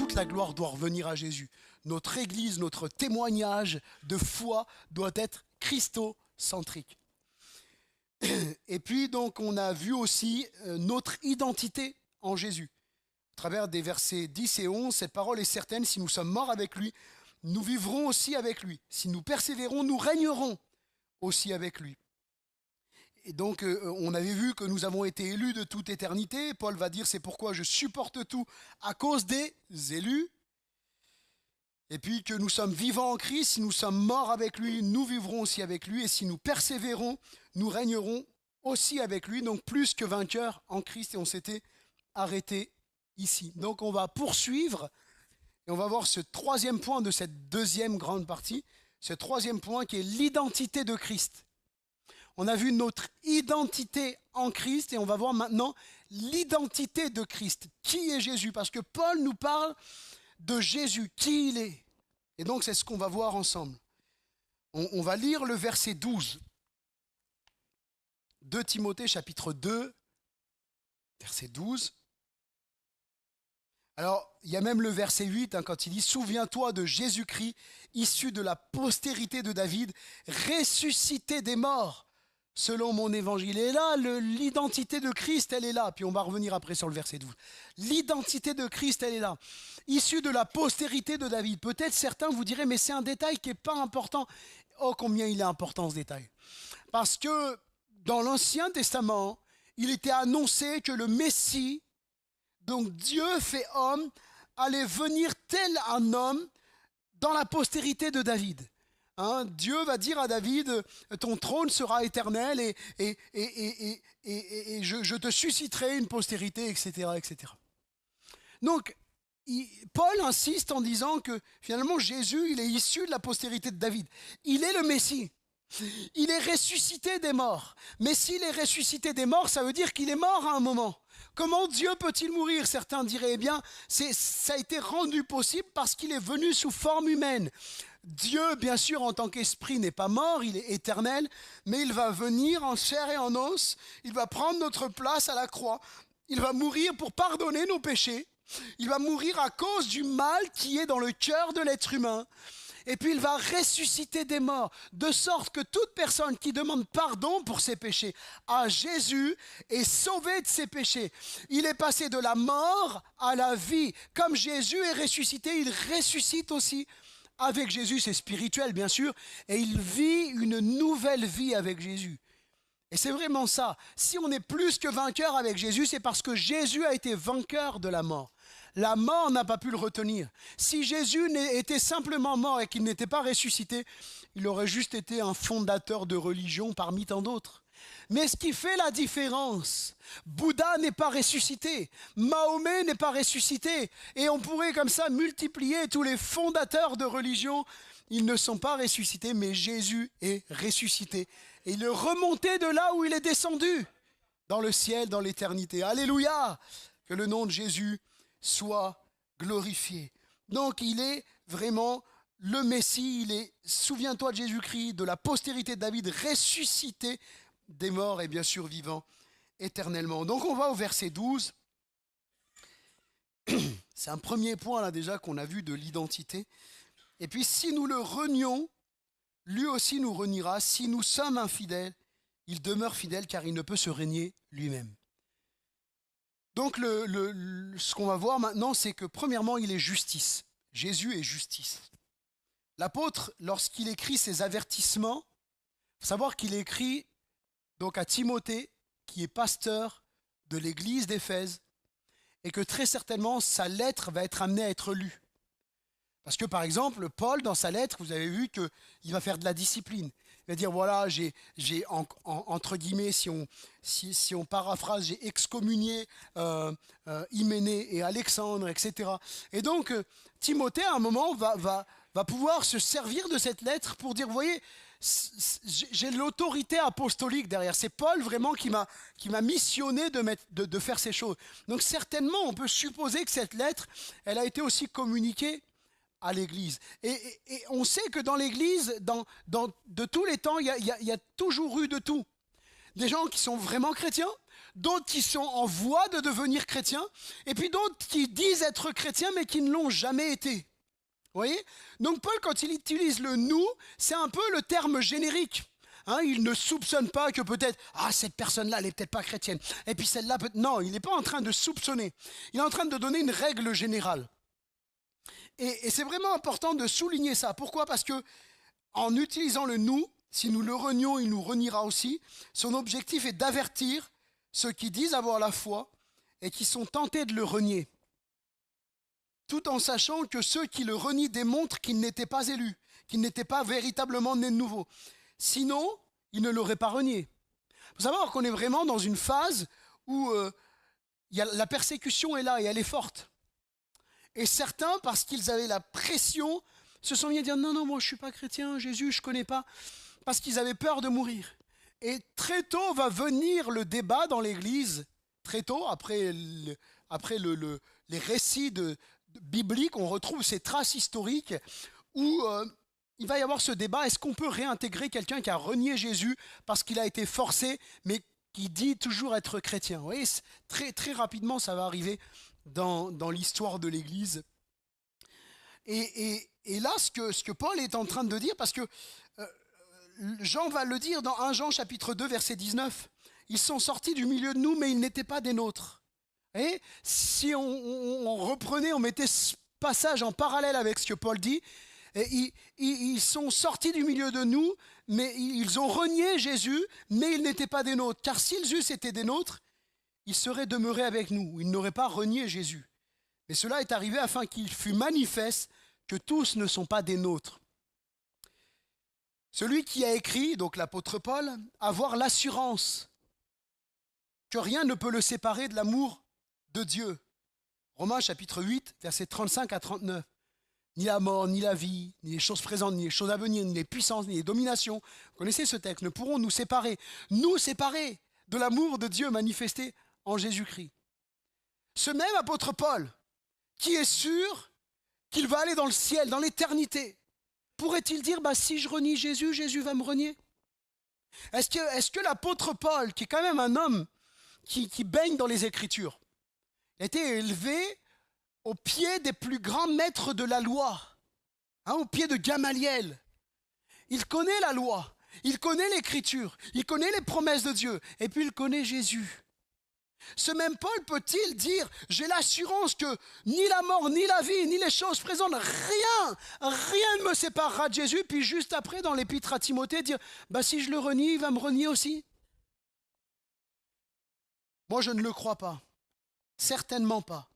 toute la gloire doit revenir à Jésus. Notre Église, notre témoignage de foi doit être christocentrique. Et puis donc on a vu aussi notre identité en Jésus. À travers des versets 10 et 11, cette parole est certaine, si nous sommes morts avec lui, nous vivrons aussi avec lui. Si nous persévérons, nous régnerons aussi avec lui. Et donc on avait vu que nous avons été élus de toute éternité. Paul va dire c'est pourquoi je supporte tout à cause des élus. Et puis que nous sommes vivants en Christ, si nous sommes morts avec lui, nous vivrons aussi avec lui. Et si nous persévérons, nous régnerons aussi avec lui. Donc plus que vainqueurs en Christ. Et on s'était arrêté ici. Donc on va poursuivre et on va voir ce troisième point de cette deuxième grande partie. Ce troisième point qui est l'identité de Christ. On a vu notre identité en Christ et on va voir maintenant l'identité de Christ. Qui est Jésus? Parce que Paul nous parle de Jésus, qui il est. Et donc c'est ce qu'on va voir ensemble. On va lire le verset 12. 2 Timothée chapitre 2, verset 12. Alors, il y a même le verset 8, quand il dit « Souviens-toi de Jésus-Christ, issu de la postérité de David, ressuscité des morts, selon mon évangile. » Et là, l'identité de Christ, elle est là. Puis on va revenir après sur le verset 12. L'identité de Christ, elle est là. Issu de la postérité de David. Peut-être certains vous diraient, mais c'est un détail qui n'est pas important. Oh, combien il est important ce détail. Parce que dans l'Ancien Testament, il était annoncé que le Messie, donc Dieu fait homme, allait venir tel un homme dans la postérité de David. Hein, Dieu va dire à David, ton trône sera éternel et je te susciterai une postérité, etc., etc. Donc, Paul insiste en disant que finalement Jésus, il est issu de la postérité de David. Il est le Messie. Il est ressuscité des morts. Mais s'il est ressuscité des morts, ça veut dire qu'il est mort à un moment. Comment Dieu peut-il mourir? Certains diraient, eh bien, ça a été rendu possible parce qu'il est venu sous forme humaine. Dieu, bien sûr, en tant qu'esprit, n'est pas mort, il est éternel, mais il va venir en chair et en os, il va prendre notre place à la croix, il va mourir pour pardonner nos péchés, il va mourir à cause du mal qui est dans le cœur de l'être humain. Et puis il va ressusciter des morts, de sorte que toute personne qui demande pardon pour ses péchés à Jésus est sauvée de ses péchés. Il est passé de la mort à la vie. Comme Jésus est ressuscité, il ressuscite aussi avec Jésus. C'est spirituel bien sûr, et il vit une nouvelle vie avec Jésus. Et c'est vraiment ça. Si on est plus que vainqueur avec Jésus, c'est parce que Jésus a été vainqueur de la mort. La mort n'a pas pu le retenir. Si Jésus était simplement mort et qu'il n'était pas ressuscité, il aurait juste été un fondateur de religion parmi tant d'autres. Mais ce qui fait la différence, Bouddha n'est pas ressuscité, Mahomet n'est pas ressuscité, et on pourrait comme ça multiplier tous les fondateurs de religion. Ils ne sont pas ressuscités, mais Jésus est ressuscité. Et il est remonté de là où il est descendu, dans le ciel, dans l'éternité. Alléluia! Que le nom de Jésus soit glorifié. Donc il est vraiment le Messie, il est, souviens-toi de Jésus-Christ, de la postérité de David, ressuscité des morts et bien sûr vivant éternellement. Donc on va au verset 12. C'est un premier point là déjà qu'on a vu de l'identité. Et puis si nous le renions, lui aussi nous reniera. Si nous sommes infidèles, il demeure fidèle car il ne peut se renier lui-même. Donc ce qu'on va voir maintenant, c'est que premièrement, il est justice. Jésus est justice. L'apôtre, lorsqu'il écrit ses avertissements, il faut savoir qu'il écrit donc à Timothée, qui est pasteur de l'église d'Éphèse, et que très certainement sa lettre va être amenée à être lue. Parce que par exemple, Paul, dans sa lettre, vous avez vu qu'il va faire de la discipline. Il va dire, voilà, entre guillemets, si on paraphrase, j'ai excommunié Hyménée et Alexandre, etc. Et donc, Timothée, à un moment, va pouvoir se servir de cette lettre pour dire, vous voyez, j'ai l'autorité apostolique derrière. C'est Paul vraiment qui m'a missionné de faire ces choses. Donc certainement, on peut supposer que cette lettre, elle a été aussi communiquée à l'Église. Et on sait que dans l'Église, de tous les temps, il y a toujours eu de tout. Des gens qui sont vraiment chrétiens, d'autres qui sont en voie de devenir chrétiens, et puis d'autres qui disent être chrétiens mais qui ne l'ont jamais été. Vous voyez? Donc Paul, quand il utilise le « nous », c'est un peu le terme générique. Il ne soupçonne pas que peut-être « Ah, cette personne-là, elle n'est peut-être pas chrétienne. » Et puis celle-là, non, il n'est pas en train de soupçonner. Il est en train de donner une règle générale. Et c'est vraiment important de souligner ça. Pourquoi? Parce que en utilisant le « nous », si nous le renions, il nous reniera aussi. Son objectif est d'avertir ceux qui disent avoir la foi et qui sont tentés de le renier, tout en sachant que ceux qui le renient démontrent qu'ils n'étaient pas élus, qu'ils n'étaient pas véritablement nés de nouveau. Sinon, ils ne l'auraient pas renié. Il faut savoir qu'on est vraiment dans une phase où la persécution est là et elle est forte. Et certains, parce qu'ils avaient la pression, se sont mis à dire « Non, non, moi je ne suis pas chrétien, Jésus, je ne connais pas », parce qu'ils avaient peur de mourir. Et très tôt va venir le débat dans l'Église, très tôt, après les récits bibliques, on retrouve ces traces historiques où il va y avoir ce débat, est-ce qu'on peut réintégrer quelqu'un qui a renié Jésus parce qu'il a été forcé, mais qui dit toujours être chrétien? Vous voyez, très, très rapidement, ça va arriver dans l'histoire de l'Église. Et là, ce que Paul est en train de dire, parce que Jean va le dire dans 1 Jean chapitre 2, verset 19, ils sont sortis du milieu de nous, mais ils n'étaient pas des nôtres. Et si on reprenait, on mettait ce passage en parallèle avec ce que Paul dit, ils sont sortis du milieu de nous, mais ils ont renié Jésus, mais ils n'étaient pas des nôtres. Car s'ils eussent été des nôtres, ils seraient demeurés avec nous. Ils n'auraient pas renié Jésus. Mais cela est arrivé afin qu'il fût manifeste que tous ne sont pas des nôtres. Celui qui a écrit, donc l'apôtre Paul, avoir l'assurance que rien ne peut le séparer de l'amour de Dieu. Romains chapitre 8, versets 35 à 39. Ni la mort, ni la vie, ni les choses présentes, ni les choses à venir, ni les puissances, ni les dominations. Vous connaissez ce texte, ne pourront nous séparer de l'amour de Dieu manifesté en Jésus-Christ. Ce même apôtre Paul, qui est sûr qu'il va aller dans le ciel, dans l'éternité, pourrait-il dire, si je renie Jésus, Jésus va me renier? Est-ce que l'apôtre Paul, qui est quand même un homme qui baigne dans les Écritures, a été élevé au pied des plus grands maîtres de la loi, au pied de Gamaliel? Il connaît la loi, il connaît l'Écriture, il connaît les promesses de Dieu, et puis il connaît Jésus. Ce même Paul peut-il dire, j'ai l'assurance que ni la mort, ni la vie, ni les choses présentes, rien ne me séparera de Jésus, puis juste après dans l'épître à Timothée dire, si je le renie, il va me renier aussi? Moi je ne le crois pas, certainement pas.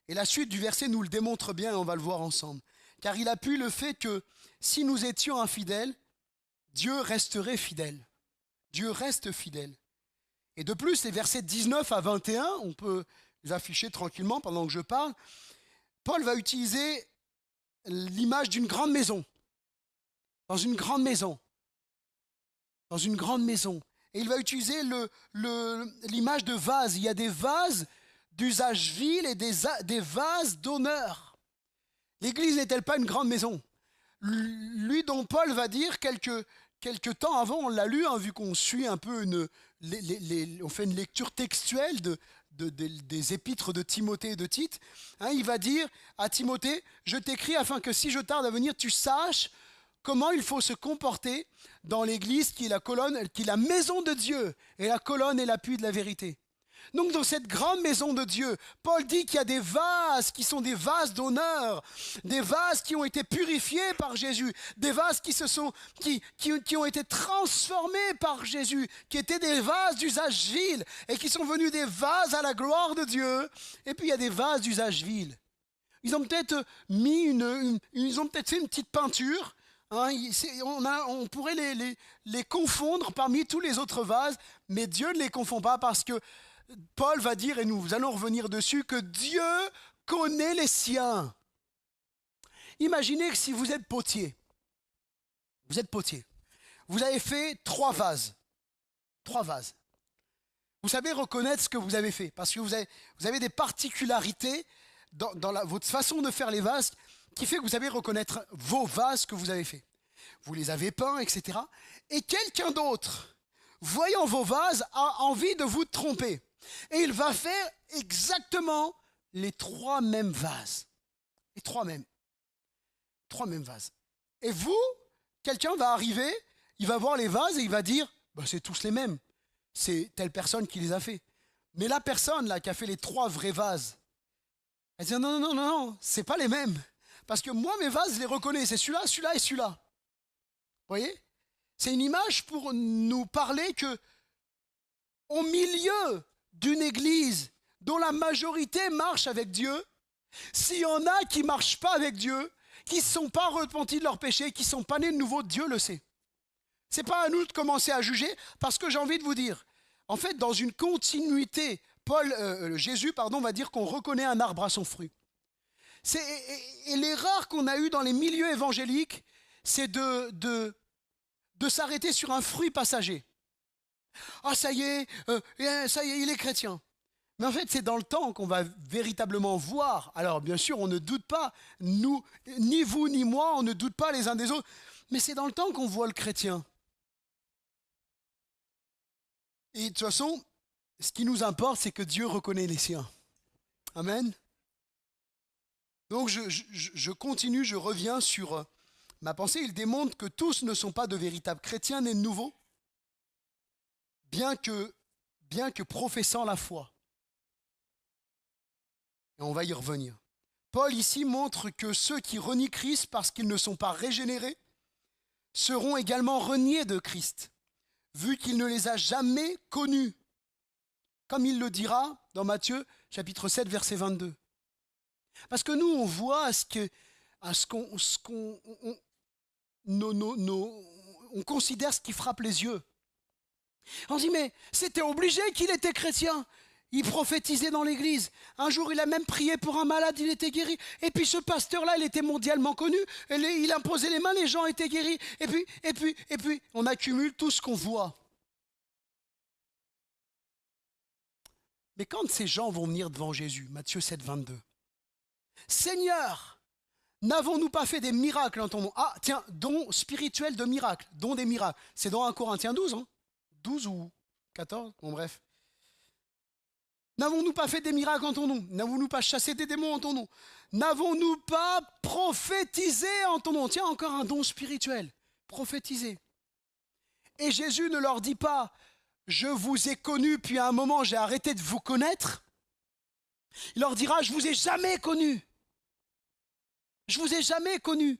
Et la suite du verset nous le démontre bien, et on va le voir ensemble. Car il appuie le fait que si nous étions infidèles, Dieu resterait fidèle. Dieu reste fidèle. Et de plus, les versets 19 à 21, on peut les afficher tranquillement pendant que je parle, Paul va utiliser l'image d'une grande maison. Dans une grande maison. Dans une grande maison. Et il va utiliser l'image de vase. Il y a des vases d'usage vil et des vases d'honneur. L'Église n'est-elle pas une grande maison? Lui dont Paul va dire quelques temps avant, on l'a lu, vu qu'on suit un peu on fait une lecture textuelle des épîtres de Timothée et de Tite. Il va dire à Timothée, je t'écris afin que si je tarde à venir, tu saches comment il faut se comporter dans l'Église qui est la maison de Dieu, et la colonne et l'appui de la vérité. Donc dans cette grande maison de Dieu, Paul dit qu'il y a des vases qui sont des vases d'honneur, des vases qui ont été purifiés par Jésus, des vases qui ont été transformés par Jésus, qui étaient des vases d'usage vil et qui sont venus des vases à la gloire de Dieu. Et puis il y a des vases d'usage vil. Ils ont peut-être fait une petite peinture. On pourrait les confondre parmi tous les autres vases, mais Dieu ne les confond pas parce que Paul va dire, et nous allons revenir dessus, que Dieu connaît les siens. Imaginez que si vous êtes potier, vous avez fait 3 vases. Vous savez reconnaître ce que vous avez fait, parce que vous avez des particularités dans votre façon de faire les vases, qui fait que vous savez reconnaître vos vases que vous avez fait. Vous les avez peints, etc. Et quelqu'un d'autre, voyant vos vases, a envie de vous tromper. Et il va faire exactement les trois mêmes vases. Les trois mêmes. Trois mêmes vases. Et vous, quelqu'un va arriver, il va voir les vases et il va dire, bah, c'est tous les mêmes. C'est telle personne qui les a fait. Mais la personne là qui a fait les trois vrais vases, elle dit non, non, non, non, c'est pas les mêmes. Parce que moi, mes vases, je les reconnais. C'est celui-là, celui-là et celui-là. Vous voyez? C'est une image pour nous parler que au milieu d'une église dont la majorité marche avec Dieu, s'il y en a qui ne marchent pas avec Dieu, qui ne sont pas repentis de leurs péchés, qui ne sont pas nés de nouveau, Dieu le sait. Ce n'est pas à nous de commencer à juger, parce que j'ai envie de vous dire, en fait, dans une continuité, Jésus va dire qu'on reconnaît un arbre à son fruit. Et l'erreur qu'on a eue dans les milieux évangéliques, c'est de s'arrêter sur un fruit passager. Ah, ça y est, il est chrétien. Mais en fait, c'est dans le temps qu'on va véritablement voir. Alors, bien sûr, on ne doute pas, nous, ni vous ni moi, on ne doute pas les uns des autres, mais c'est dans le temps qu'on voit le chrétien. Et de toute façon, ce qui nous importe, c'est que Dieu reconnaît les siens. Amen. Donc, je continue, je reviens sur ma pensée. Il démontre que tous ne sont pas de véritables chrétiens nés de nouveau, bien que professant la foi. Et on va y revenir. Paul ici montre que ceux qui renient Christ parce qu'ils ne sont pas régénérés seront également reniés de Christ, vu qu'il ne les a jamais connus, comme il le dira dans Matthieu chapitre 7, verset 22. Parce que nous, on voit on considère ce qui frappe les yeux. On se dit, mais c'était obligé qu'il était chrétien. Il prophétisait dans l'église. Un jour, il a même prié pour un malade, il était guéri. Et puis ce pasteur-là, il était mondialement connu. Il imposait les mains, les gens étaient guéris. Et puis, on accumule tout ce qu'on voit. Mais quand ces gens vont venir devant Jésus, Matthieu 7, 22, Seigneur, n'avons-nous pas fait des miracles en ton nom? Ah, tiens, don spirituel de miracles, don des miracles. C'est dans 1 Corinthiens 12, hein? 12 ou 14, bon bref. N'avons-nous pas fait des miracles en ton nom? N'avons-nous pas chassé des démons en ton nom? N'avons-nous pas prophétisé en ton nom? Tiens, encore un don spirituel, prophétiser. Et Jésus ne leur dit pas, je vous ai connus, puis à un moment j'ai arrêté de vous connaître. Il leur dira, je vous ai jamais connus. Je vous ai jamais connus.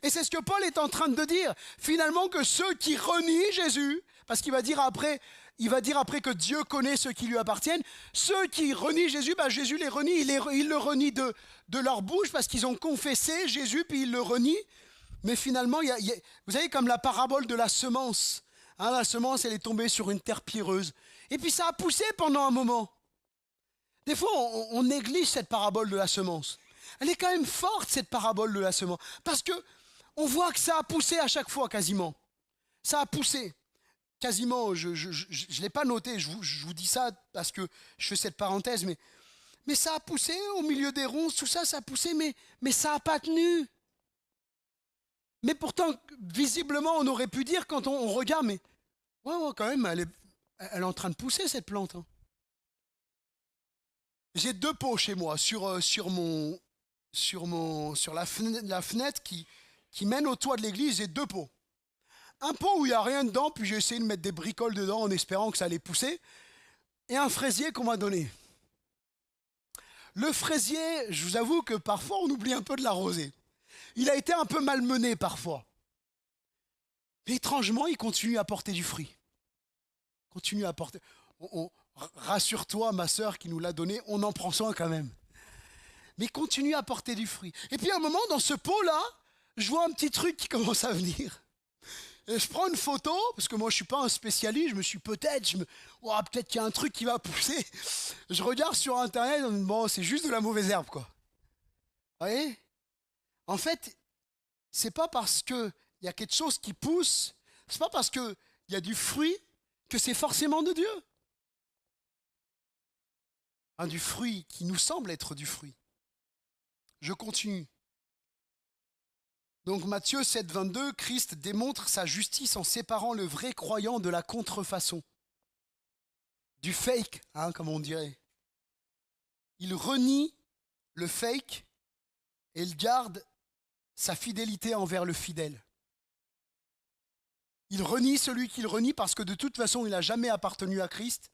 Et c'est ce que Paul est en train de dire, finalement, que ceux qui renient Jésus, parce qu'il va dire après que Dieu connaît ceux qui lui appartiennent, ceux qui renient Jésus, Jésus les renie, il le renie de leur bouche parce qu'ils ont confessé Jésus, puis il le renie. Mais finalement, vous savez, comme la parabole de la semence, hein, la semence, elle est tombée sur une terre pierreuse, et puis ça a poussé pendant un moment. Des fois, on néglige cette parabole de la semence. Elle est quand même forte, cette parabole de la semence, parce que on voit que ça a poussé à chaque fois, quasiment. Ça a poussé. Quasiment, je ne l'ai pas noté, je vous dis ça parce que je fais cette parenthèse, mais ça a poussé au milieu des ronces, tout ça, ça a poussé, mais ça n'a pas tenu. Mais pourtant, visiblement, on aurait pu dire quand on regarde, mais ouais, quand même, elle est en train de pousser, cette plante. Hein. J'ai 2 pots chez moi, sur la fenêtre qui mène au toit de l'église, j'ai 2 pots. Un pot où il n'y a rien dedans, puis j'ai essayé de mettre des bricoles dedans en espérant que ça allait pousser, et un fraisier qu'on m'a donné. Le fraisier, je vous avoue que parfois on oublie un peu de l'arroser. Il a été un peu malmené parfois. Mais étrangement, il continue à porter du fruit. Continue à porter. Rassure-toi, ma sœur qui nous l'a donné, on en prend soin quand même. Mais continue à porter du fruit. Et puis à un moment, dans ce pot-là, je vois un petit truc qui commence à venir. Et je prends une photo, parce que moi je ne suis pas un spécialiste, je me suis peut-être qu'il y a un truc qui va pousser. Je regarde sur internet, bon, c'est juste de la mauvaise herbe, quoi. Vous voyez? En fait, c'est pas parce qu'il y a quelque chose qui pousse, c'est pas parce qu'il y a du fruit que c'est forcément de Dieu. Du fruit qui nous semble être du fruit. Je continue. Donc Matthieu 7, 22, Christ démontre sa justice en séparant le vrai croyant de la contrefaçon. du fake, hein, comme on dirait. Il renie le fake et il garde sa fidélité envers le fidèle. Il renie celui qu'il renie parce que de toute façon, il n'a jamais appartenu à Christ.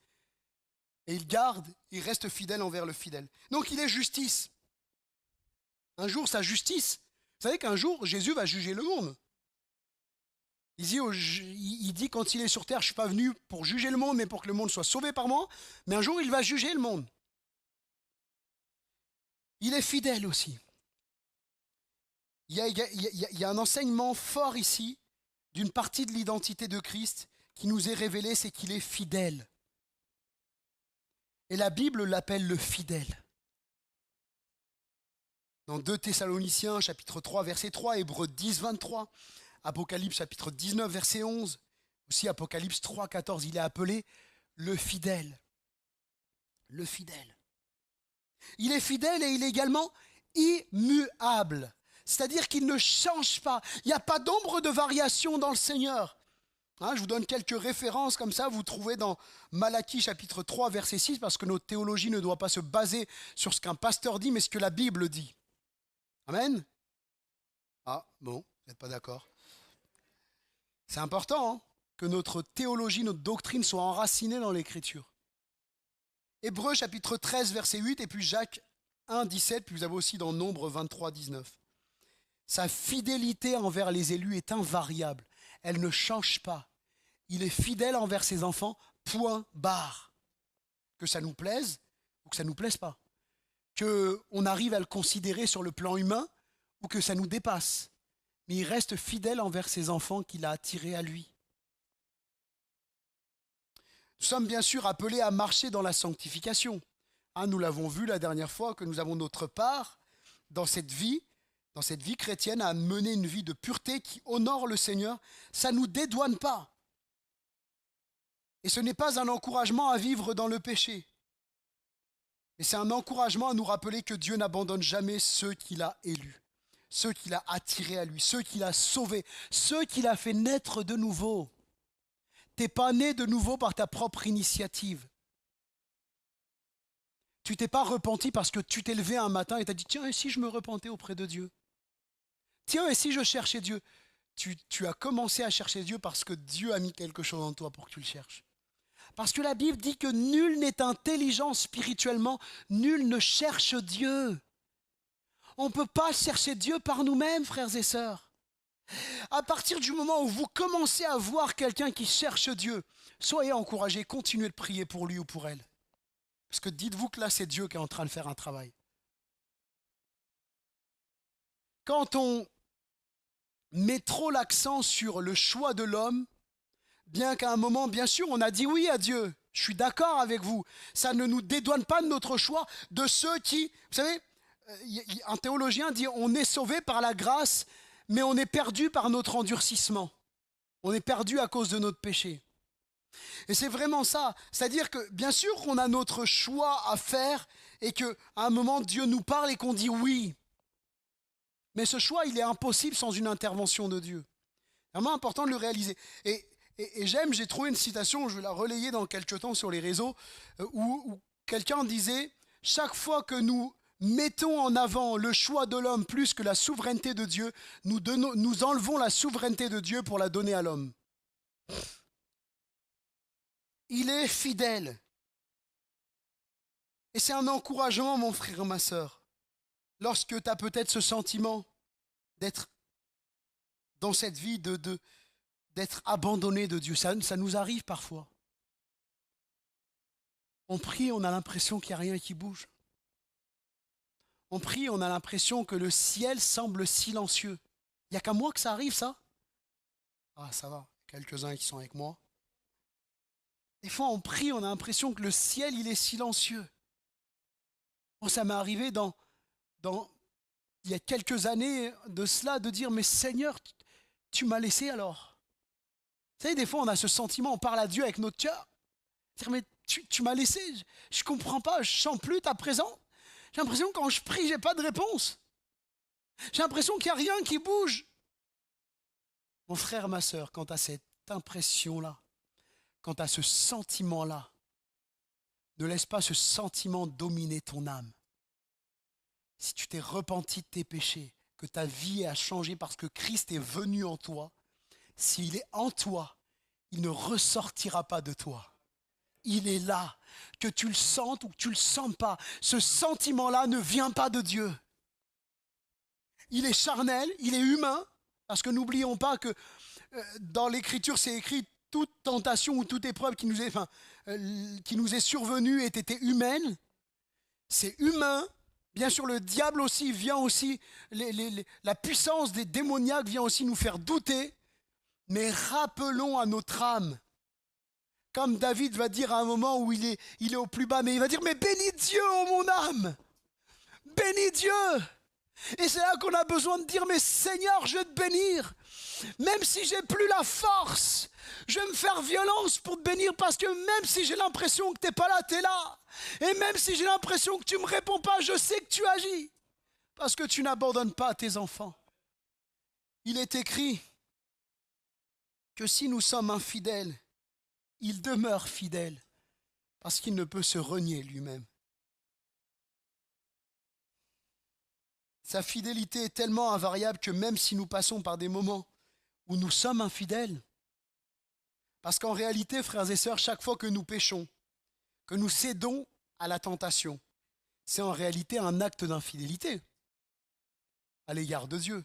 Et il reste fidèle envers le fidèle. Donc il est justice. Un jour, sa justice. Vous savez qu'un jour, Jésus va juger le monde. Il dit quand il est sur terre, je ne suis pas venu pour juger le monde, mais pour que le monde soit sauvé par moi. Mais un jour, il va juger le monde. Il est fidèle aussi. Il y a un enseignement fort ici d'une partie de l'identité de Christ qui nous est révélée, c'est qu'il est fidèle. Et la Bible l'appelle le fidèle. Dans 2 Thessaloniciens, chapitre 3, verset 3, Hébreux 10, 23, Apocalypse, chapitre 19, verset 11, aussi Apocalypse 3, 14, il est appelé le fidèle. Le fidèle. Il est fidèle et il est également immuable. C'est-à-dire qu'il ne change pas. Il n'y a pas d'ombre de variation dans le Seigneur. Hein, je vous donne quelques références comme ça, vous trouvez dans Malachie chapitre 3 verset 6, parce que notre théologie ne doit pas se baser sur ce qu'un pasteur dit, mais ce que la Bible dit. Amen. Ah, bon, vous n'êtes pas d'accord. C'est important hein, que notre théologie, notre doctrine soit enracinée dans l'Écriture. Hébreux chapitre 13 verset 8, et puis Jacques 1, 17, puis vous avez aussi dans Nombre 23, 19. Sa fidélité envers les élus est invariable. Elle ne change pas. Il est fidèle envers ses enfants, point barre. Que ça nous plaise ou que ça ne nous plaise pas. Qu'on arrive à le considérer sur le plan humain ou que ça nous dépasse. Mais il reste fidèle envers ses enfants qu'il a attirés à lui. Nous sommes bien sûr appelés à marcher dans la sanctification. Hein, nous l'avons vu la dernière fois que nous avons notre part dans cette vie chrétienne, à mener une vie de pureté qui honore le Seigneur. Ça ne nous dédouane pas. Et ce n'est pas un encouragement à vivre dans le péché. Mais c'est un encouragement à nous rappeler que Dieu n'abandonne jamais ceux qu'il a élus, ceux qu'il a attirés à lui, ceux qu'il a sauvés, ceux qu'il a fait naître de nouveau. Tu n'es pas né de nouveau par ta propre initiative. Tu t'es pas repenti parce que tu t'es levé un matin et tu as dit « Tiens, et si je me repentais auprès de Dieu ? Tiens, et si je cherchais Dieu ?» Tu as commencé à chercher Dieu parce que Dieu a mis quelque chose en toi pour que tu le cherches. Parce que la Bible dit que nul n'est intelligent spirituellement, nul ne cherche Dieu. On ne peut pas chercher Dieu par nous-mêmes, frères et sœurs. À partir du moment où vous commencez à voir quelqu'un qui cherche Dieu, soyez encouragés, continuez de prier pour lui ou pour elle. Parce que dites-vous que là, c'est Dieu qui est en train de faire un travail. Quand on met trop l'accent sur le choix de l'homme, bien qu'à un moment, bien sûr, on a dit oui à Dieu. Je suis d'accord avec vous. Ça ne nous dédouane pas de notre choix, de ceux qui... Vous savez, un théologien dit on est sauvé par la grâce, mais on est perdu par notre endurcissement. On est perdu à cause de notre péché. Et c'est vraiment ça. C'est-à-dire que bien sûr qu'on a notre choix à faire et qu'à un moment, Dieu nous parle et qu'on dit oui. Mais ce choix, il est impossible sans une intervention de Dieu. C'est vraiment important de le réaliser. Et j'ai trouvé une citation, je vais la relayer dans quelques temps sur les réseaux, où quelqu'un disait « Chaque fois que nous mettons en avant le choix de l'homme plus que la souveraineté de Dieu, nous enlevons la souveraineté de Dieu pour la donner à l'homme. » Il est fidèle. Et c'est un encouragement, mon frère, ma sœur. Lorsque tu as peut-être ce sentiment d'être dans cette vie, d'être abandonné de Dieu. Ça nous arrive parfois. On prie, on a l'impression qu'il n'y a rien qui bouge. On prie, on a l'impression que le ciel semble silencieux. Il n'y a qu'à moi que ça arrive, ça? Ah, ça va, quelques-uns qui sont avec moi. Des fois, on prie, on a l'impression que le ciel, il est silencieux. Bon, ça m'est arrivé il y a quelques années de cela, de dire, mais Seigneur, tu m'as laissé alors. Vous savez, des fois, on a ce sentiment, on parle à Dieu avec notre cœur. Dire, mais tu m'as laissé, je ne comprends pas, je ne sens plus ta présence. J'ai l'impression que quand je prie, je n'ai pas de réponse. J'ai l'impression qu'il n'y a rien qui bouge. Mon frère, ma sœur, quand tu as cette impression-là, quand tu as ce sentiment-là, Ne laisse pas ce sentiment dominer ton âme. Si tu t'es repenti de tes péchés, que ta vie a changé parce que Christ est venu en toi, s'il est en toi, il ne ressortira pas de toi. Il est là, que tu le sentes ou que tu ne le sentes pas. Ce sentiment-là ne vient pas de Dieu. Il est charnel, il est humain, parce que n'oublions pas que dans l'Écriture, c'est écrit toute tentation ou toute épreuve qui nous est survenue ait été humaine. C'est humain. Bien sûr, le diable aussi vient aussi, la puissance des démoniaques vient aussi nous faire douter. Mais rappelons à notre âme, comme David va dire à un moment où il est au plus bas, mais il va dire, mais bénis Dieu, ô mon âme, bénis Dieu. Et c'est là qu'on a besoin de dire, mais Seigneur, je vais te bénir. Même si j'ai plus la force, je vais me faire violence pour te bénir parce que même si j'ai l'impression que tu n'es pas là, tu es là. Et même si j'ai l'impression que tu ne me réponds pas, je sais que tu agis. Parce que tu n'abandonnes pas tes enfants. Il est écrit que si nous sommes infidèles, il demeure fidèle parce qu'il ne peut se renier lui-même. Sa fidélité est tellement invariable que même si nous passons par des moments où nous sommes infidèles, parce qu'en réalité, frères et sœurs, chaque fois que nous péchons, que nous cédons à la tentation, c'est en réalité un acte d'infidélité à l'égard de Dieu.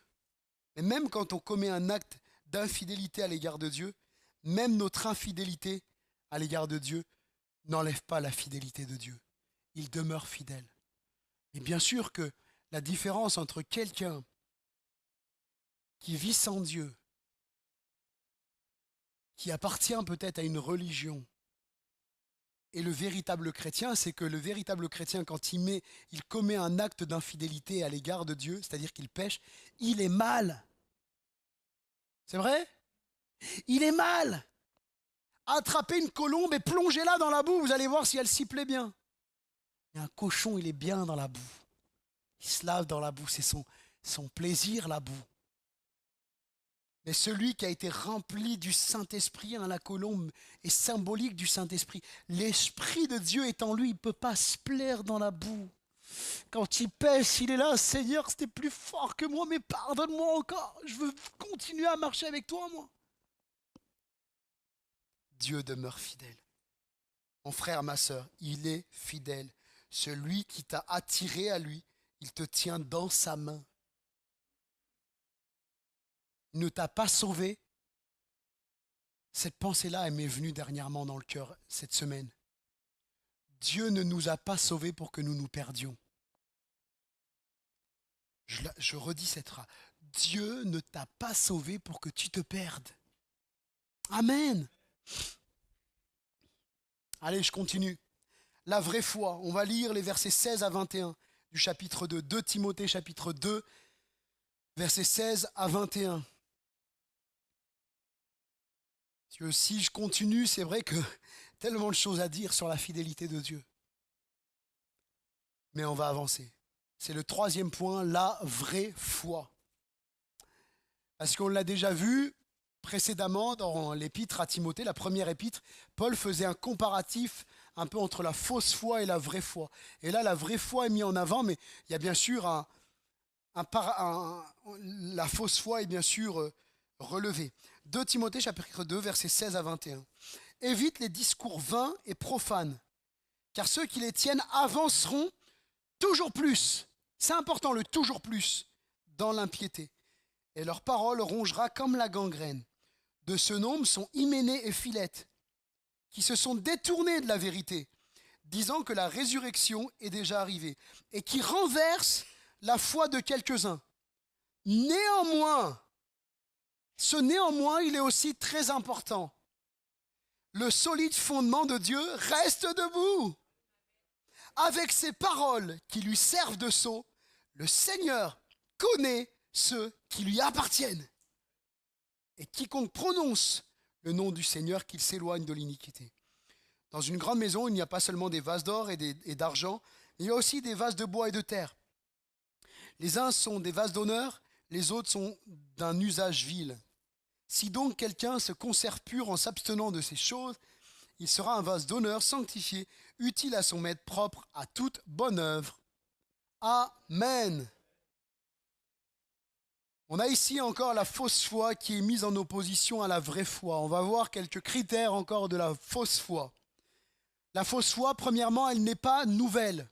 Mais même quand on commet un acte d'infidélité à l'égard de Dieu, même notre infidélité à l'égard de Dieu n'enlève pas la fidélité de Dieu. Il demeure fidèle. Et bien sûr que la différence entre quelqu'un qui vit sans Dieu, qui appartient peut-être à une religion, et le véritable chrétien, c'est que le véritable chrétien, quand il commet un acte d'infidélité à l'égard de Dieu, c'est-à-dire qu'il pêche, il est mal. C'est vrai? Il est mal. Attrapez une colombe et plongez-la dans la boue, vous allez voir si elle s'y plaît bien. Et un cochon, il est bien dans la boue. Il se lave dans la boue, c'est son plaisir, la boue. Mais celui qui a été rempli du Saint-Esprit, la colombe est symbolique du Saint-Esprit. L'Esprit de Dieu est en lui, il ne peut pas se plaire dans la boue. Quand il pêche, il est là, Seigneur, c'était plus fort que moi, mais pardonne-moi encore. Je veux continuer à marcher avec toi, moi. Dieu demeure fidèle. Mon frère, ma sœur, il est fidèle. Celui qui t'a attiré à lui, il te tient dans sa main. Il ne t'a pas sauvé. Cette pensée-là, elle m'est venue dernièrement dans le cœur cette semaine. Dieu ne nous a pas sauvés pour que nous nous perdions. Je redis cette phrase. Dieu ne t'a pas sauvé pour que tu te perdes. Amen. Allez, je continue. La vraie foi, on va lire les versets 16 à 21 du chapitre 2. 2 Timothée chapitre 2, versets 16 à 21. Parce que si je continue, c'est vrai que tellement de choses à dire sur la fidélité de Dieu. Mais on va avancer. C'est le troisième point, la vraie foi. Parce qu'on l'a déjà vu précédemment dans l'épître à Timothée, la première épître, Paul faisait un comparatif un peu entre la fausse foi et la vraie foi. Et là, la vraie foi est mise en avant, mais il y a bien sûr la fausse foi est bien sûr relevée. 2 Timothée chapitre 2, versets 16 à 21. Évite les discours vains et profanes, car ceux qui les tiennent avanceront toujours plus. C'est important, le toujours plus, dans l'impiété. Et leur parole rongera comme la gangrène. De ce nombre sont Hyménée et Philette, qui se sont détournés de la vérité, disant que la résurrection est déjà arrivée, et qui renversent la foi de quelques-uns. Néanmoins, ce néanmoins, il est aussi très important. Le solide fondement de Dieu reste debout. Avec ces paroles qui lui servent de sceau, le Seigneur connaît ceux qui lui appartiennent. Et quiconque prononce le nom du Seigneur, qu'il s'éloigne de l'iniquité. Dans une grande maison, il n'y a pas seulement des vases d'or et d'argent, il y a aussi des vases de bois et de terre. Les uns sont des vases d'honneur, les autres sont d'un usage vil. Si donc quelqu'un se conserve pur en s'abstenant de ces choses, il sera un vase d'honneur sanctifié, utile à son maître, propre à toute bonne œuvre. Amen. On a ici encore la fausse foi qui est mise en opposition à la vraie foi. On va voir quelques critères encore de la fausse foi. La fausse foi, premièrement, elle n'est pas nouvelle.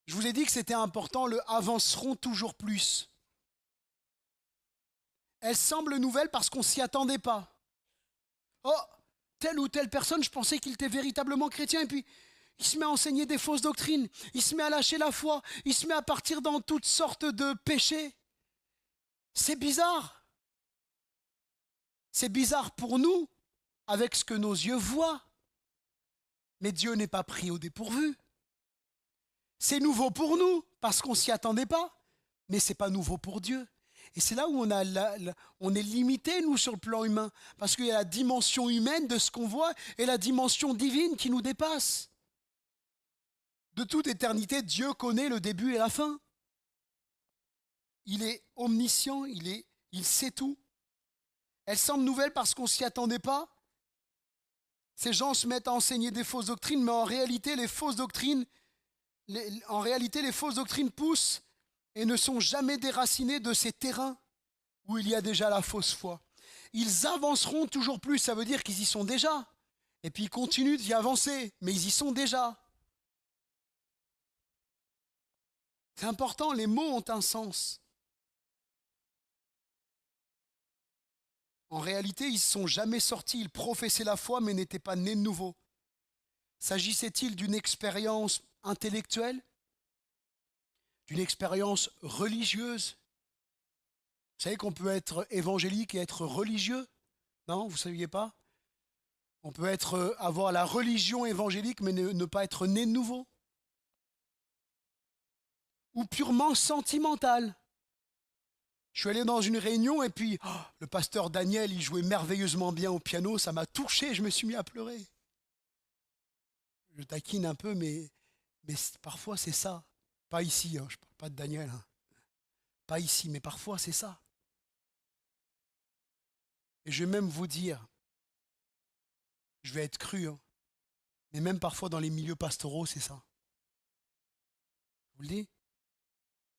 Je vous ai dit que c'était important, le avanceront toujours plus. Elle semble nouvelle parce qu'on ne s'y attendait pas. Oh, telle ou telle personne, je pensais qu'il était véritablement chrétien, et puis il se met à enseigner des fausses doctrines, il se met à lâcher la foi, il se met à partir dans toutes sortes de péchés. C'est bizarre. C'est bizarre pour nous, avec ce que nos yeux voient. Mais Dieu n'est pas pris au dépourvu. C'est nouveau pour nous, parce qu'on ne s'y attendait pas, mais ce n'est pas nouveau pour Dieu. Et c'est là où on est limité, nous, sur le plan humain, parce qu'il y a la dimension humaine de ce qu'on voit et la dimension divine qui nous dépasse. De toute éternité, Dieu connaît le début et la fin. Il est omniscient, il sait tout. Elle semble nouvelle parce qu'on ne s'y attendait pas. Ces gens se mettent à enseigner des fausses doctrines, mais en réalité, les fausses doctrines poussent et ne sont jamais déracinées de ces terrains où il y a déjà la fausse foi. Ils avanceront toujours plus, ça veut dire qu'ils y sont déjà. Et puis ils continuent d'y avancer, mais ils y sont déjà. C'est important, les mots ont un sens. En réalité, ils ne sont jamais sortis, ils professaient la foi, mais n'étaient pas nés de nouveau. S'agissait-il d'une expérience intellectuelle, d'une expérience religieuse? Vous savez qu'on peut être évangélique et être religieux? Non, vous ne saviez pas? On peut avoir la religion évangélique, mais ne pas être né de nouveau. Ou purement sentimental. Je suis allé dans une réunion et puis le pasteur Daniel, il jouait merveilleusement bien au piano, ça m'a touché, je me suis mis à pleurer. Je taquine un peu, mais parfois c'est ça. Pas ici, hein, je ne parle pas de Daniel. Hein. Pas ici, mais parfois c'est ça. Et je vais même vous dire, je vais être cru, hein, mais même parfois dans les milieux pastoraux, c'est ça. Je vous le dis.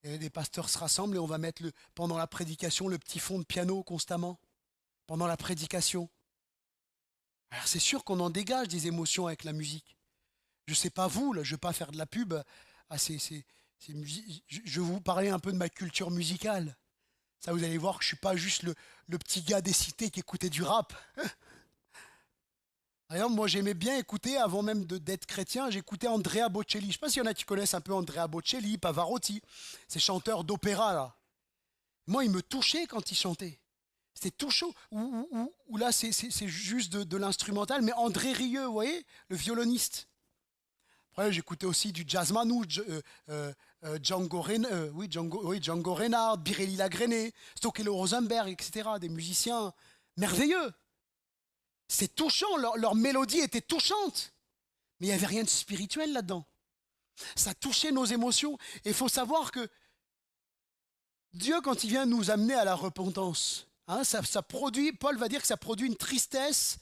Et les pasteurs se rassemblent et on va mettre pendant la prédication le petit fond de piano constamment. Pendant la prédication. Alors c'est sûr qu'on en dégage des émotions avec la musique. Je ne sais pas vous, là, je ne vais pas faire de la pub à je vais vous parler un peu de ma culture musicale. Ça, vous allez voir que je ne suis pas juste le petit gars des cités qui écoutait du rap. Par exemple, moi j'aimais bien écouter, avant même d'être chrétien, j'écoutais Andrea Bocelli. Je ne sais pas s'il y en a qui connaissent un peu Andrea Bocelli, Pavarotti, ces chanteurs d'opéra là. Moi, ils me touchaient quand ils chantaient. C'était tout chaud. Ou là, c'est juste de l'instrumental, mais André Rieu, vous voyez, le violoniste. Après, j'écoutais aussi du jazz manouche, Django Reinhardt, Biréli Lagrainé, Stokelo Rosenberg, etc. Des musiciens merveilleux. C'est touchant, leur mélodie était touchante. Mais il n'y avait rien de spirituel là-dedans. Ça touchait nos émotions. Et il faut savoir que Dieu, quand il vient nous amener à la repentance, hein, ça produit, Paul va dire que ça produit une tristesse,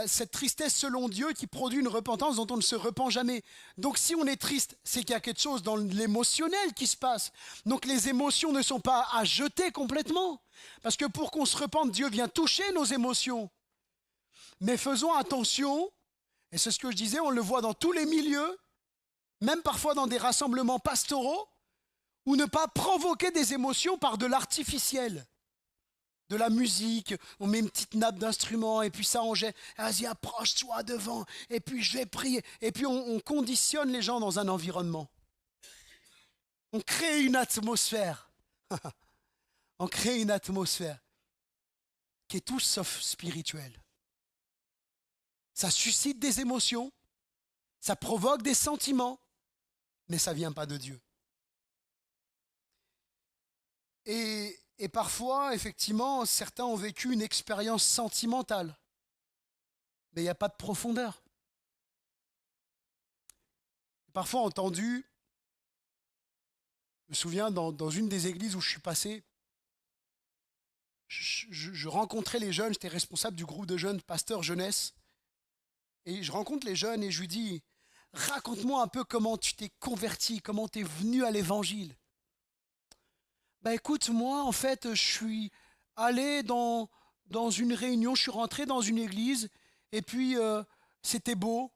cette tristesse selon Dieu qui produit une repentance dont on ne se repent jamais. Donc si on est triste, c'est qu'il y a quelque chose dans l'émotionnel qui se passe. Donc les émotions ne sont pas à jeter complètement. Parce que pour qu'on se repente, Dieu vient toucher nos émotions. Mais faisons attention, et c'est ce que je disais, on le voit dans tous les milieux, même parfois dans des rassemblements pastoraux, où ne pas provoquer des émotions par de l'artificiel. De la musique, on met une petite nappe d'instruments et puis ça on jette, vas-y approche-toi devant et puis je vais prier. Et puis on conditionne les gens dans un environnement. On crée une atmosphère. On crée une atmosphère qui est tout sauf spirituelle. Ça suscite des émotions, ça provoque des sentiments, mais ça ne vient pas de Dieu. Et parfois, effectivement, certains ont vécu une expérience sentimentale, mais il n'y a pas de profondeur. Parfois entendu, je me souviens dans une des églises où je suis passé, je rencontrais les jeunes, j'étais responsable du groupe de jeunes, pasteur jeunesse, et je rencontre les jeunes et je lui dis, raconte-moi un peu comment tu t'es converti, comment tu es venu à l'évangile. Bah écoute, moi en fait, je suis allé dans une réunion, je suis rentré dans une église, et puis c'était beau,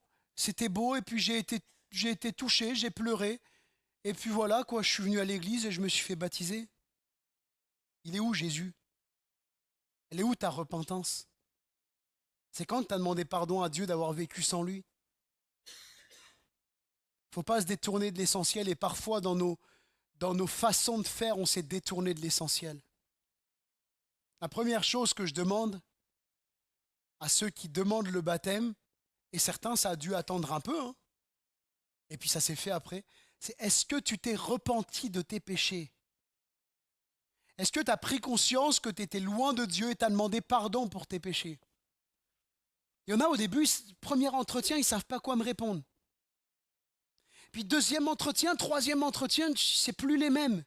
et puis j'ai été touché, j'ai pleuré, et puis voilà quoi, je suis venu à l'église et je me suis fait baptiser. Il est où Jésus? Elle est où ta repentance? C'est quand tu as demandé pardon à Dieu d'avoir vécu sans lui? Il ne faut pas se détourner de l'essentiel et parfois dans nos façons de faire, on s'est détourné de l'essentiel. La première chose que je demande à ceux qui demandent le baptême, et certains ça a dû attendre un peu, hein, et puis ça s'est fait après, c'est est-ce que tu t'es repenti de tes péchés? Est-ce que tu as pris conscience que tu étais loin de Dieu et tu as demandé pardon pour tes péchés? Il y en a au début, premier entretien, ils ne savent pas quoi me répondre. Puis deuxième entretien, troisième entretien, c'est plus les mêmes.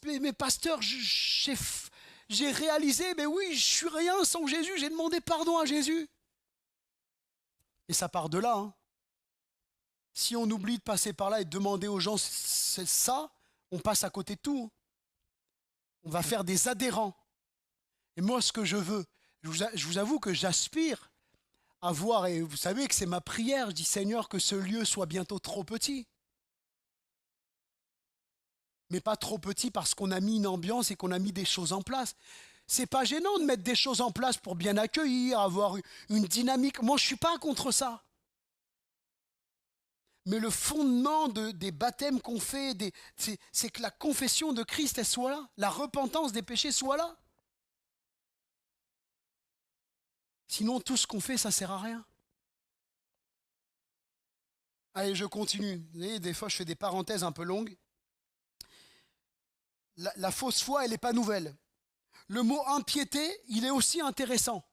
Mais pasteur, j'ai réalisé, mais oui, je suis rien sans Jésus, j'ai demandé pardon à Jésus. Et ça part de là. Hein. Si on oublie de passer par là et de demander aux gens c'est ça, on passe à côté de tout. On va faire des adhérents. Et moi, ce que je veux, je vous avoue que j'aspire à voir, et vous savez que c'est ma prière, je dis Seigneur, que ce lieu soit bientôt trop petit. Mais pas trop petit parce qu'on a mis une ambiance et qu'on a mis des choses en place. C'est pas gênant de mettre des choses en place pour bien accueillir, avoir une dynamique. Moi, je ne suis pas contre ça. Mais le fondement des baptêmes qu'on fait, c'est que la confession de Christ, elle soit là. La repentance des péchés soit là. Sinon, tout ce qu'on fait, ça ne sert à rien. Allez, je continue. Vous voyez, des fois, je fais des parenthèses un peu longues. La fausse foi, elle n'est pas nouvelle. Le mot impiété, il est aussi intéressant.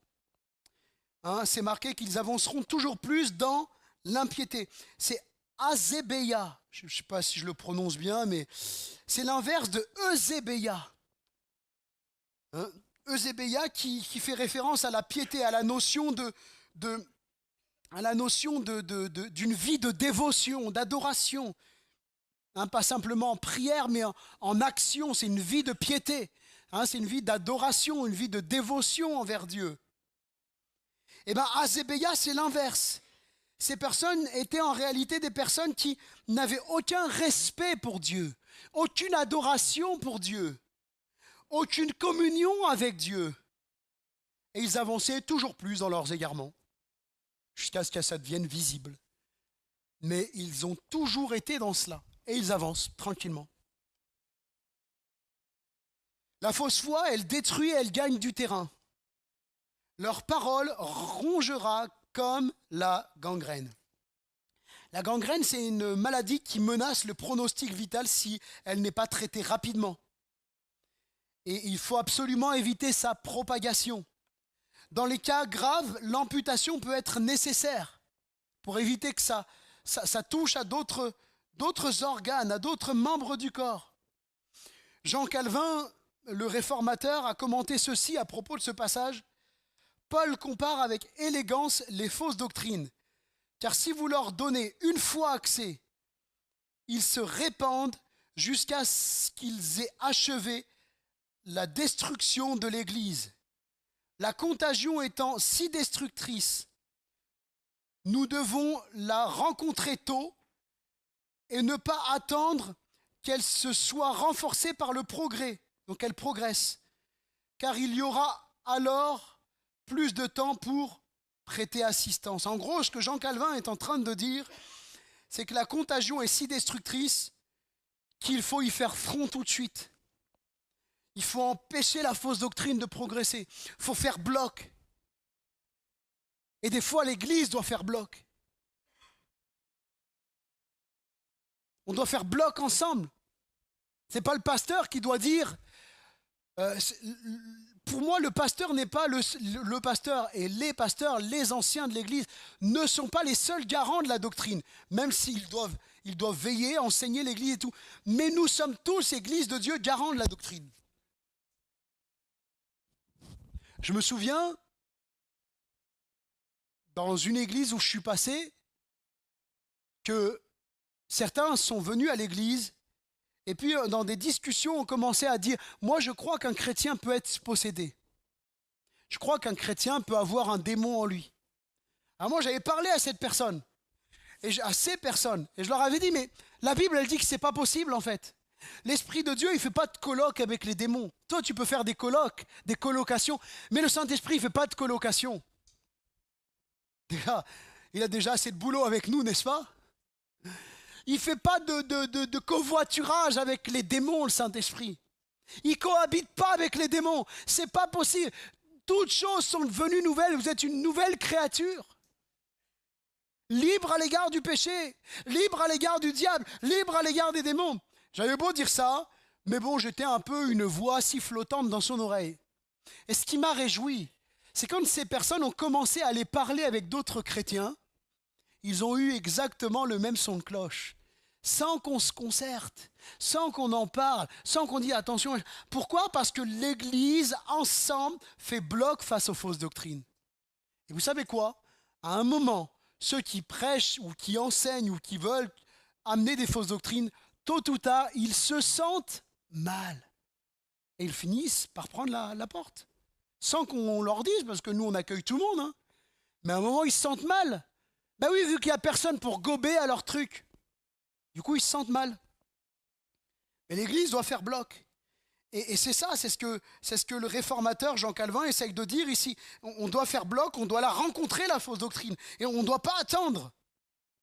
Hein, c'est marqué qu'ils avanceront toujours plus dans l'impiété. C'est Azébeia. Je ne sais pas si je le prononce bien, mais c'est l'inverse de Eusébéia. Hein, Eusébéia qui fait référence à la piété, à la notion d'une vie de dévotion, d'adoration. Hein, pas simplement en prière, mais en action. C'est une vie de piété. Hein, c'est une vie d'adoration, une vie de dévotion envers Dieu. Eh bien, Azébeia, c'est l'inverse. Ces personnes étaient en réalité des personnes qui n'avaient aucun respect pour Dieu, aucune adoration pour Dieu, aucune communion avec Dieu. Et ils avançaient toujours plus dans leurs égarements, jusqu'à ce que ça devienne visible. Mais ils ont toujours été dans cela, et ils avancent tranquillement. La fausse foi, elle détruit, elle gagne du terrain. Leur parole rongera comme la gangrène. La gangrène, c'est une maladie qui menace le pronostic vital si elle n'est pas traitée rapidement. Et il faut absolument éviter sa propagation. Dans les cas graves, l'amputation peut être nécessaire pour éviter que ça touche à d'autres organes, à d'autres membres du corps. Jean Calvin, le réformateur, a commenté ceci à propos de ce passage. Paul compare avec élégance les fausses doctrines, car si vous leur donnez une fois accès, ils se répandent jusqu'à ce qu'ils aient achevé la destruction de l'Église. La contagion étant si destructrice, nous devons la rencontrer tôt et ne pas attendre qu'elle se soit renforcée par le progrès, donc qu'elle progresse, car il y aura alors plus de temps pour prêter assistance. En gros, ce que Jean Calvin est en train de dire, c'est que la contagion est si destructrice qu'il faut y faire front tout de suite. Il faut empêcher la fausse doctrine de progresser. Il faut faire bloc. Et des fois, l'Église doit faire bloc. On doit faire bloc ensemble. Ce n'est pas le pasteur qui doit dire... pour moi, le pasteur n'est pas le pasteur et les pasteurs, les anciens de l'Église, ne sont pas les seuls garants de la doctrine, même s'ils doivent veiller, enseigner l'Église et tout. Mais nous sommes tous, Église de Dieu, garants de la doctrine. Je me souviens, dans une église où je suis passé, que certains sont venus à l'église et puis dans des discussions on commençait à dire moi je crois qu'un chrétien peut être possédé. Je crois qu'un chrétien peut avoir un démon en lui. Alors moi j'avais parlé à cette personne à ces personnes et je leur avais dit mais la Bible elle dit que c'est pas possible en fait. L'Esprit de Dieu il fait pas de colloque avec les démons. Toi tu peux faire des colloques, des collocations, mais le Saint-Esprit il fait pas de colocation. Déjà, il a déjà assez de boulot avec nous, n'est-ce pas? Il ne fait pas de covoiturage avec les démons, le Saint-Esprit. Il ne cohabite pas avec les démons. Ce n'est pas possible. Toutes choses sont devenues nouvelles. Vous êtes une nouvelle créature. Libre à l'égard du péché, libre à l'égard du diable, libre à l'égard des démons. J'avais beau dire ça, mais bon, j'étais un peu une voix sifflotante dans son oreille. Et ce qui m'a réjoui, c'est quand ces personnes ont commencé à aller parler avec d'autres chrétiens, ils ont eu exactement le même son de cloche, sans qu'on se concerte, sans qu'on en parle, sans qu'on dise attention. Pourquoi? Parce que l'Église, ensemble, fait bloc face aux fausses doctrines. Et vous savez quoi? À un moment, ceux qui prêchent ou qui enseignent ou qui veulent amener des fausses doctrines, tôt ou tard, ils se sentent mal. Et ils finissent par prendre la porte. Sans qu'on leur dise, parce que nous, on accueille tout le monde. Hein. Mais à un moment, ils se sentent mal. Ben oui, vu qu'il n'y a personne pour gober à leur truc. Du coup, ils se sentent mal. Mais l'Église doit faire bloc. Et c'est ça, c'est ce que le réformateur Jean Calvin essaye de dire ici. On doit faire bloc, on doit la rencontrer, la fausse doctrine. Et on ne doit pas attendre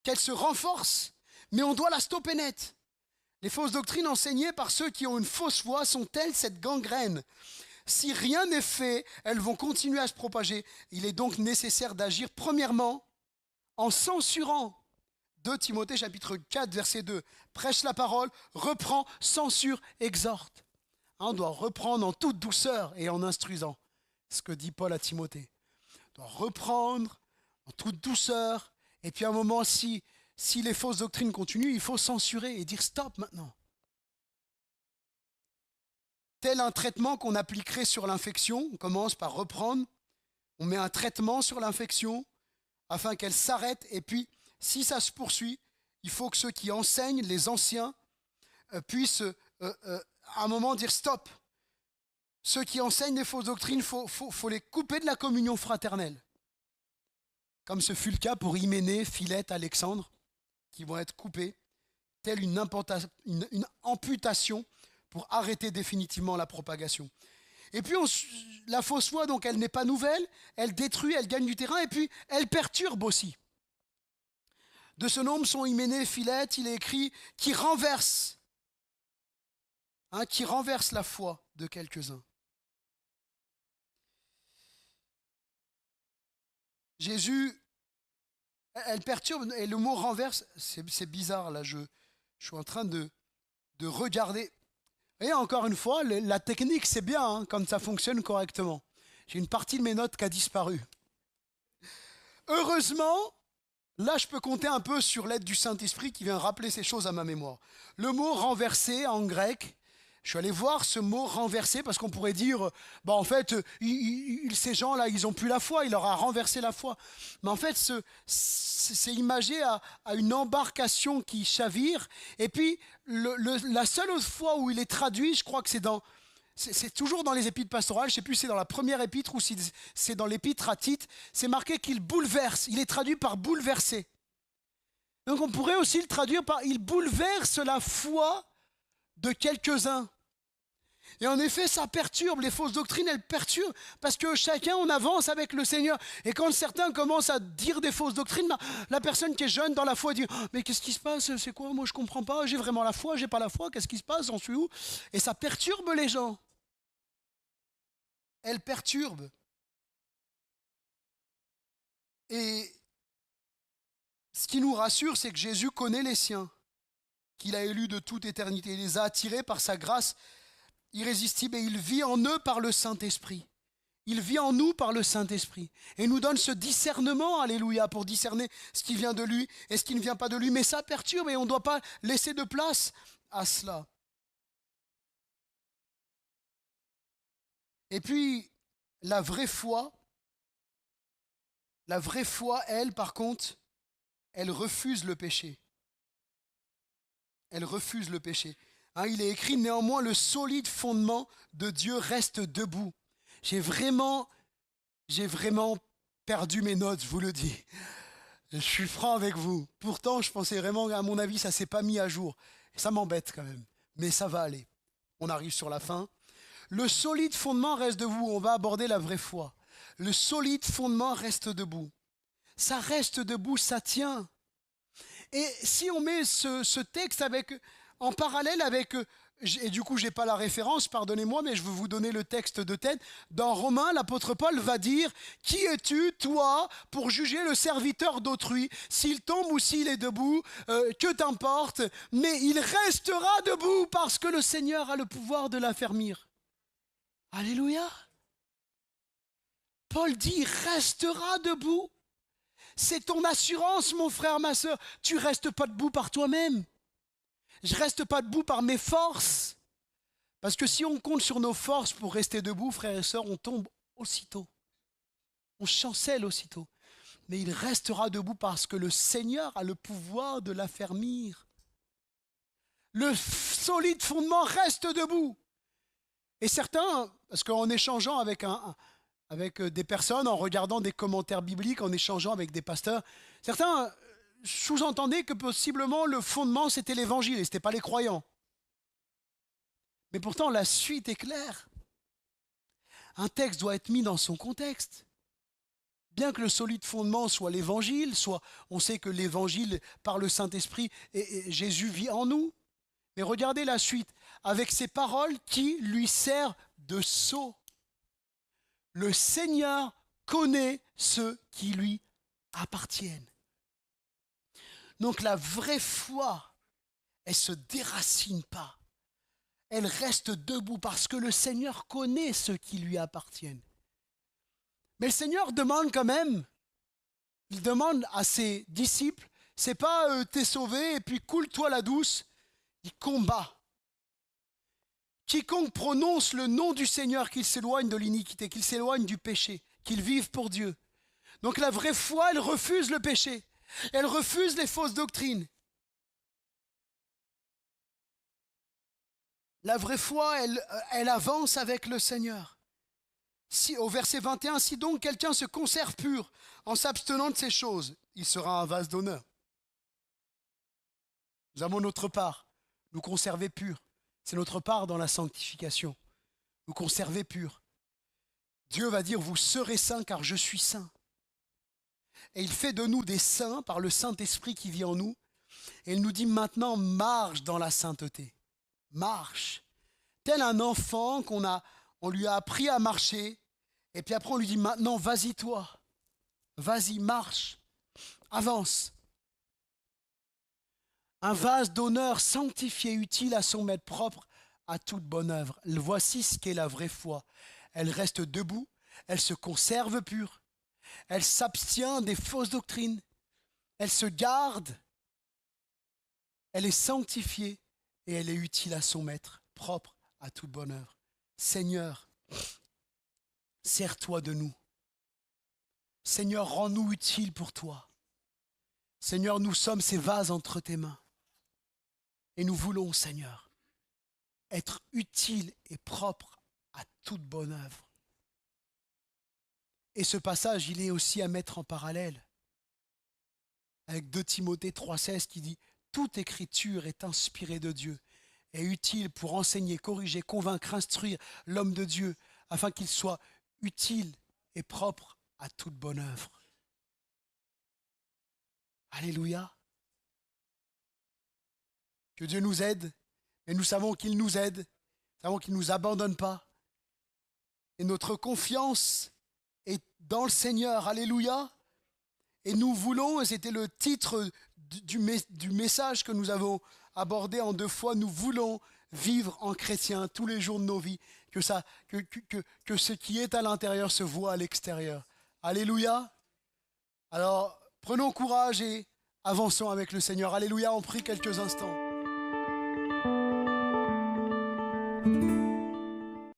qu'elle se renforce, mais on doit la stopper net. Les fausses doctrines enseignées par ceux qui ont une fausse foi sont telles cette gangrène. Si rien n'est fait, elles vont continuer à se propager. Il est donc nécessaire d'agir premièrement en censurant. 2 Timothée chapitre 4 verset 2. Prêche la parole, reprend, censure, exhorte. On doit reprendre en toute douceur et en instruisant. Ce que dit Paul à Timothée. On doit reprendre en toute douceur. Et puis à un moment, si les fausses doctrines continuent, il faut censurer et dire stop maintenant. Tel un traitement qu'on appliquerait sur l'infection, on commence par reprendre, on met un traitement sur l'infection afin qu'elle s'arrête et puis si ça se poursuit, il faut que ceux qui enseignent, les anciens, puissent à un moment dire stop. Ceux qui enseignent les fausses doctrines, faut les couper de la communion fraternelle. Comme ce fut le cas pour Hyménée, Philette, Alexandre, qui vont être coupés, telle une amputation pour arrêter définitivement la propagation. Et puis la fausse foi, donc elle n'est pas nouvelle, elle détruit, elle gagne du terrain, et puis elle perturbe aussi. De ce nombre sont Hyménée, Philette, il est écrit, qui renverse la foi de quelques-uns. Jésus, elle perturbe, et le mot renverse, c'est bizarre là, je suis en train de regarder. Et encore une fois, la technique c'est bien, hein, quand ça fonctionne correctement. J'ai une partie de mes notes qui a disparu. Heureusement, là je peux compter un peu sur l'aide du Saint-Esprit qui vient rappeler ces choses à ma mémoire. Le mot renverser en grec, je suis allé voir ce mot renverser parce qu'on pourrait dire, en fait, ces gens-là, ils n'ont plus la foi, il leur a renversé la foi. Mais en fait, c'est imagé à une embarcation qui chavire. Et puis, la seule autre fois où il est traduit, je crois que c'est toujours dans les épîtres pastorales, je ne sais plus si c'est dans la première épître ou si c'est dans l'épître à Tite, c'est marqué qu'il bouleverse, il est traduit par bouleverser. Donc on pourrait aussi le traduire par il bouleverse la foi de quelques-uns. Et en effet, ça perturbe, les fausses doctrines, elles perturbent, parce que chacun, on avance avec le Seigneur. Et quand certains commencent à dire des fausses doctrines, la personne qui est jeune dans la foi dit « Mais qu'est-ce qui se passe? C'est quoi? Moi, je ne comprends pas. J'ai vraiment la foi, j'ai pas la foi. Qu'est-ce qui se passe? J'en suis où ?» Et ça perturbe les gens. Elles perturbent. Et ce qui nous rassure, c'est que Jésus connaît les siens, qu'il a élus de toute éternité. Il les a attirés par sa grâce irrésistible et il vit en eux par le Saint-Esprit. Il vit en nous par le Saint-Esprit et nous donne ce discernement, alléluia, pour discerner ce qui vient de lui et ce qui ne vient pas de lui. Mais ça perturbe et on ne doit pas laisser de place à cela. Et puis, La vraie foi, elle, par contre, elle refuse le péché. Elle refuse le péché. Hein, il est écrit, néanmoins, le solide fondement de Dieu reste debout. J'ai vraiment perdu mes notes, je vous le dis. Je suis franc avec vous. Pourtant, je pensais vraiment, à mon avis, ça ne s'est pas mis à jour. Ça m'embête quand même. Mais ça va aller. On arrive sur la fin. Le solide fondement reste debout. On va aborder la vraie foi. Le solide fondement reste debout. Ça reste debout, ça tient. Et si on met ce texte en parallèle avec, et du coup je n'ai pas la référence, pardonnez-moi, mais je veux vous donner le texte de tête. Dans Romains, l'apôtre Paul va dire, qui es-tu, toi, pour juger le serviteur d'autrui? S'il tombe ou s'il est debout, que t'importe, mais il restera debout parce que le Seigneur a le pouvoir de l'affermir. Alléluia. Paul dit, il restera debout. C'est ton assurance, mon frère, ma soeur. Tu ne restes pas debout par toi-même. Je ne reste pas debout par mes forces. Parce que si on compte sur nos forces pour rester debout, frères et sœurs, on tombe aussitôt. On chancelle aussitôt. Mais il restera debout parce que le Seigneur a le pouvoir de l'affermir. Le solide fondement reste debout. Et certains, parce qu'en échangeant avec des personnes, en regardant des commentaires bibliques, en échangeant avec des pasteurs, certains sous-entendaient que possiblement le fondement c'était l'évangile et ce n'était pas les croyants. Mais pourtant la suite est claire. Un texte doit être mis dans son contexte. Bien que le solide fondement soit l'évangile, soit on sait que l'évangile par le Saint-Esprit et Jésus vit en nous. Mais regardez la suite, avec ces paroles qui lui servent de sceau. Le Seigneur connaît ceux qui lui appartiennent. Donc la vraie foi, elle ne se déracine pas. Elle reste debout parce que le Seigneur connaît ceux qui lui appartiennent. Mais le Seigneur demande quand même, il demande à ses disciples, c'est pas t'es sauvé et puis coule-toi la douce, il combat. Quiconque prononce le nom du Seigneur, qu'il s'éloigne de l'iniquité, qu'il s'éloigne du péché, qu'il vive pour Dieu. Donc la vraie foi, elle refuse le péché. Elle refuse les fausses doctrines. La vraie foi, elle avance avec le Seigneur. Si, au verset 21, si donc quelqu'un se conserve pur en s'abstenant de ces choses, il sera un vase d'honneur. Nous avons notre part, nous conserver purs. C'est notre part dans la sanctification. Nous conserver purs. Dieu va dire, vous serez saints car je suis saint. Et il fait de nous des saints par le Saint-Esprit qui vit en nous. Et il nous dit maintenant, marche dans la sainteté. Marche. Tel un enfant on lui a appris à marcher. Et puis après on lui dit, maintenant vas-y toi. Vas-y, marche. Avance. Un vase d'honneur sanctifié, utile à son maître, propre à toute bonne œuvre. Voici ce qu'est la vraie foi. Elle reste debout, elle se conserve pure, elle s'abstient des fausses doctrines, elle se garde, elle est sanctifiée et elle est utile à son maître, propre à toute bonne œuvre. Seigneur, sers-toi de nous. Seigneur, rends-nous utiles pour toi. Seigneur, nous sommes ces vases entre tes mains. Et nous voulons, Seigneur, être utiles et propres à toute bonne œuvre. Et ce passage, il est aussi à mettre en parallèle avec 2 Timothée 3,16 qui dit « Toute écriture est inspirée de Dieu et utile pour enseigner, corriger, convaincre, instruire l'homme de Dieu afin qu'il soit utile et propre à toute bonne œuvre. » Alléluia. Que Dieu nous aide, et nous savons qu'il nous aide, nous savons qu'il ne nous abandonne pas. Et notre confiance est dans le Seigneur. Alléluia. Et nous voulons, et c'était le titre du message que nous avons abordé en 2 fois, nous voulons vivre en chrétien tous les jours de nos vies, que ce qui est à l'intérieur se voit à l'extérieur. Alléluia. Alors, prenons courage et avançons avec le Seigneur. Alléluia, on prie quelques instants.